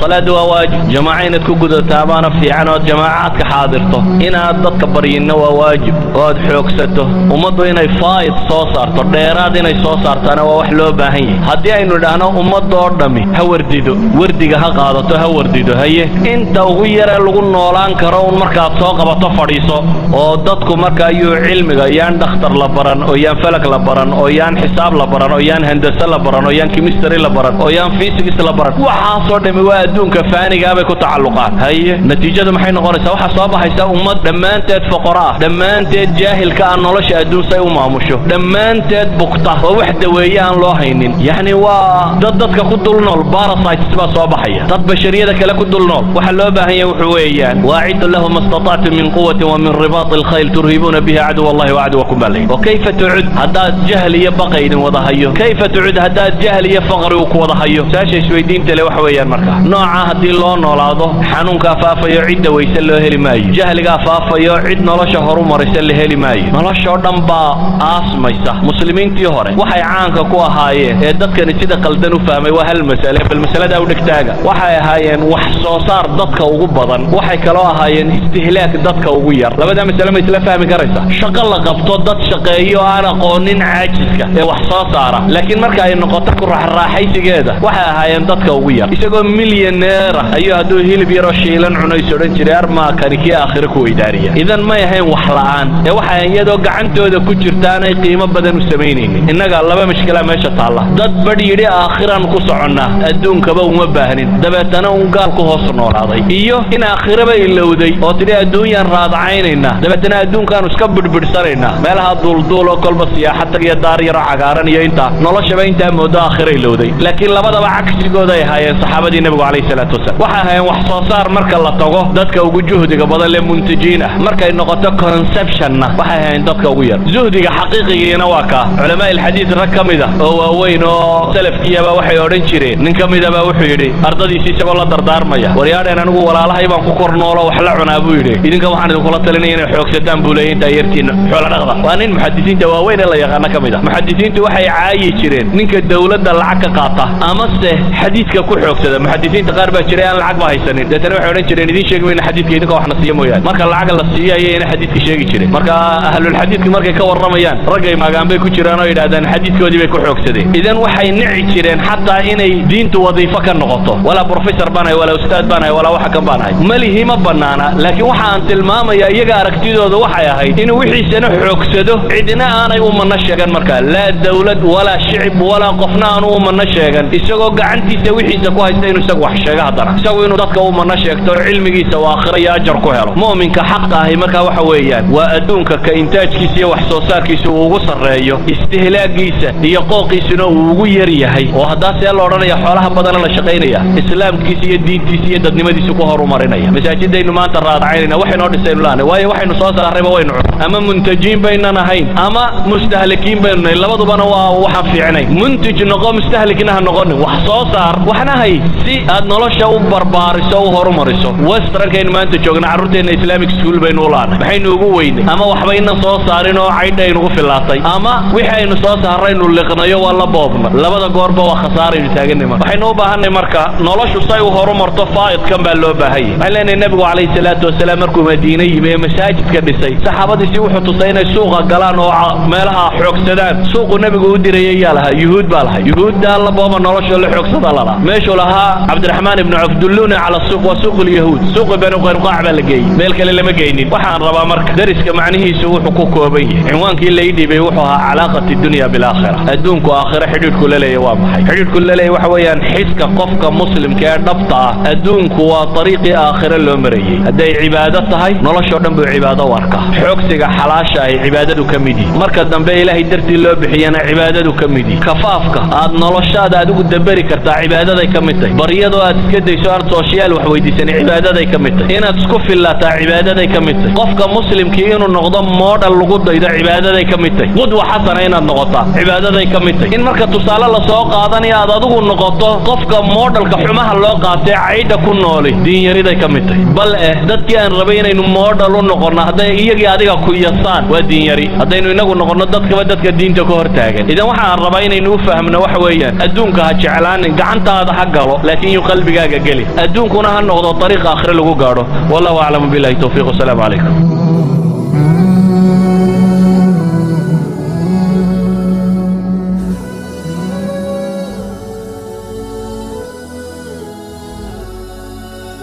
صلاة واجب جماعين تكون تابانا في عنوات جماعات كحاضرته إن ضدك برينا واجب واد حوكسته ومضوا إن فايد صوصار ترديرات إن صوصار أنا وحلو باهي هدي إنه ده أنا ومضوا أردمي هورديدو ورديجها قاعدته هورديدو هي أنت وغير اللغون نولان كرون مركب ساق بتفريصه وضدكم مركب يو علم يان دختر لبران أو يان فلك لبران أو يان حساب لبران أو يان هندسة لبران أو يان كيمستري لبران أو يان فيزيكس لبران وحاصل دم وادون كفاني جابك تعلقات هي نتيجة ما حين قرصة وحصابة حيسا أمة لما أنت فقراء لما أنت جاهل كأن الله شأدون سيوم عمشه لما أنت بقطة ووحدة ويان لوهينين يعني ضدك كدلنا الباراسايت سبا صباحية ضد بشرية كلا كدلنا وحلوا بها هي وحويان واعد لهم ما استطعت من قوة ومن رباط الخيل ترهبون بها عدو الله وعدوكم بالله وكيف تعد هذا جهل يبقى وضحيه كيف تعد هذا جهل يفقر وضحيه ساشي شوي دين تلي وحويان مركا نوعا هدي لون ولاده حنون كافافا يعد ويسل هلي ماي جهل كافافا يعد نلاشا هرو مرسل هلي ماي نلاشا دنبا آسميسا مسلمين تيهوري وحي عانكا كوا هايه دادك نتيدا قلدنو فامي وهل مسألة بالمسألة دا ودكتاغا وحي هايين وحصوصار دادك وغبضان وحي كلوا هايين استهلاك دادك وغير لبدا مسألة مثل فامي كريسا شغل قبطو داد شقايو انا قونين عاجزكا وحصوصارا لكن مركا اي نقطة راح راحيسي جيدا وحي هايين دادك وغير isagoo milyaneer ayuu haduu hilib yaro shiilan cunay soran jiray arma kariki aakhir ku idaariya idan ma yahay wax la'aan ee waxa iyadoo gacantooda ku jirtaan ay qiimo badan u sameeyeen inaga laba mushkila meesha taala dad badiyay aakhiran ku socona adduunkaba uma baahnin dabeetana uu gaal ku hoos noolaaday iyo in aakhiraba ilowday oo tidii adduunyan raadacaynayna dabeetana adduunkan iska bidbidsanayna meelaha duulduul oo kolba siyaaxad iyo daar yar cagaaran iyo inta noloshaba inta moodo aakhir ilowday laakiin labadaba cagsigooda ay hayeen saxaabadii nabiga calayhi salaatu wasalaam waxa hayeen wax soo saar marka la tago dadka ugu juhdiga badan le muntajiin ah markay noqoto conceptionna waxa hayeen dadka ugu yar juhdiga xaqiiqigiina waa ka culamaa alxadiis rag kamida oo waaweyn oo salafkiyaba waxay oran jireen nin kamida baa wuxuu yiri ardadiisii isagoo la dardaarmaya waryaadeen anigu walaalahay baan ku kornoolo wax la cunaa buu yiri idinka waxaan idin kula talinay inay xoogsataan buuleeyinta yartiin xoolo dhaqda waa nin muxaddisiinta waaweyn la yaqaan kamida muxaddisiintu waxay caayi jireen ninka dawladda lacag ka qaata ama se xadiiska ku xoogsada muxaddisiinta qaar baa jiray aan lacag ba haysanin dadana waxay oran jireen idin sheegayna xadiiska idinka waxna siiyo mooyaan marka lacag la siiyay in xadiiska sheegi jireen marka ahlul xadiiska markay ka waramayaan ragay maagaan bay ku jiraan oo yiraahdaan xadiiskoodii bay ku xoogsadeen idan waxay nici jireen xataa inay diintu wadiifo ka noqoto wala professor banay wala ustaad banay wala waxa kan banay malihi ma banaana laakiin waxa aan tilmaamaya iyaga aragtidooda waxay ahayd in wixiisana xoogsado cidina aanay u manna sheegan marka la dawlad wala shicib wala qofna aan u manna sheegan isagoo gacantiisa wixiisa ku haysta inuu isagu wax sheega hadana isagoo inuu dadka u manna sheegto cilmigiisa waa aakhira iyo ajar ku helo muuminka xaqqa ah marka waxa weeyaan waa adduunka ka intaajkiisa iyo wax soo saarkiisa uu ugu sareeyo istihlaagiisa iyo qooqiisuna uu ugu yar yahay oo hadaas la oranayo xoolaha badan la shaqeynaya islaamkiisa iyo diintiisa iyo dadnimadiisa ku horumarinaya masaajidaynu maanta raadacaynayna waxay noo dhisaynu laana waayo waxaynu soo saarayba waynu ama muntajiin baynan ahayn ama mustahlikiin baynu labadubana waa waxa fiicnay muntij noqo mustahlikna ha noqon wax soo saar waxna hay si aad nolosha u barbaariso u horumariso westernkayn maanta joogna carruurteena islamic school baynu laana maxaynu ugu weynay ama waxbayna soo saarin oo caydaynu ku filaatay ama wixaynu soo saaraynu liqnayo wala boobna labada goorba waa khasaaraynu taaganay waxaynu u baahanay marka noloshu say u horumarto faa'id kan baa loo baahay waxaan nabigu calayhi salaatu wasalaam markuu madiina yimay masaajidka dhisay saxaabadiisii wuxuu tusay inay suuqa galaan oo meelaha xoogsadaan suuqu nabigu u dirayay yaalaha yuhuud baa lahay yuhuudda la booba nolosha la xoogsada lala meeshu lahaa cabdiraxmaan ibn afdulluna ala suuq wa suuq al-yahuud suuq banu qaynuqaa baa la geeyay meel kale lama geeynin waxaan rabaa marka dariska macnihiisu wuxuu ku kooban yahay cinwaankii la idibay wuxuu ahaa calaaqati dunya bil aakhirah adduunku aakhirah xidhiidhku la leeyahay waa maxay xidhiidhku la leeyahay waxa weeyaan xiska qofka muslimka ee dhabta ah adduunku waa dariiqi aakhirah loo marayay haday cibaado tahay nolosha dhan buu cibaado warka xoogsiga xalaasha ay cibaadadu kamid yihiin marka dambe ilaahay dartii loo bixiyana cibaadadu kamid yihiin kafaafka aad noloshaada adigu dabari kartaa cibaadaday kamid tahay bariyada aad iska dayso aad social wax weydiisan cibaadaday kamid tahay inaad isku fillaata cibaadaday kamid tahay qofka muslimkii inuu noqdo model lagu daydo cibaadaday kamid tahay qudwa xasana inaad noqoto cibaadaday kamid tahay in marka tusaale la soo qaadanayo aad adigu noqoto qofka modelka xumaha loo qaatay cayda ku nooli diin yariday kamid tahay bal dadkii aan rabay inaynu model u noqono haday iyagii adiga ku yasaan waa diin yari hadaynu inagu noqono dadka diinta ka hortaagan idan waxaan rabaa inaynu u fahamno waxa weeyaan adduunka ha jeclaan gacantaada ha galo laakiin qalbigaaga geli adduunkuna ha noqdo طريق aakhire lagu gaadho wallahu a'lamu billahi tawfiiq. Assalamu alaykum.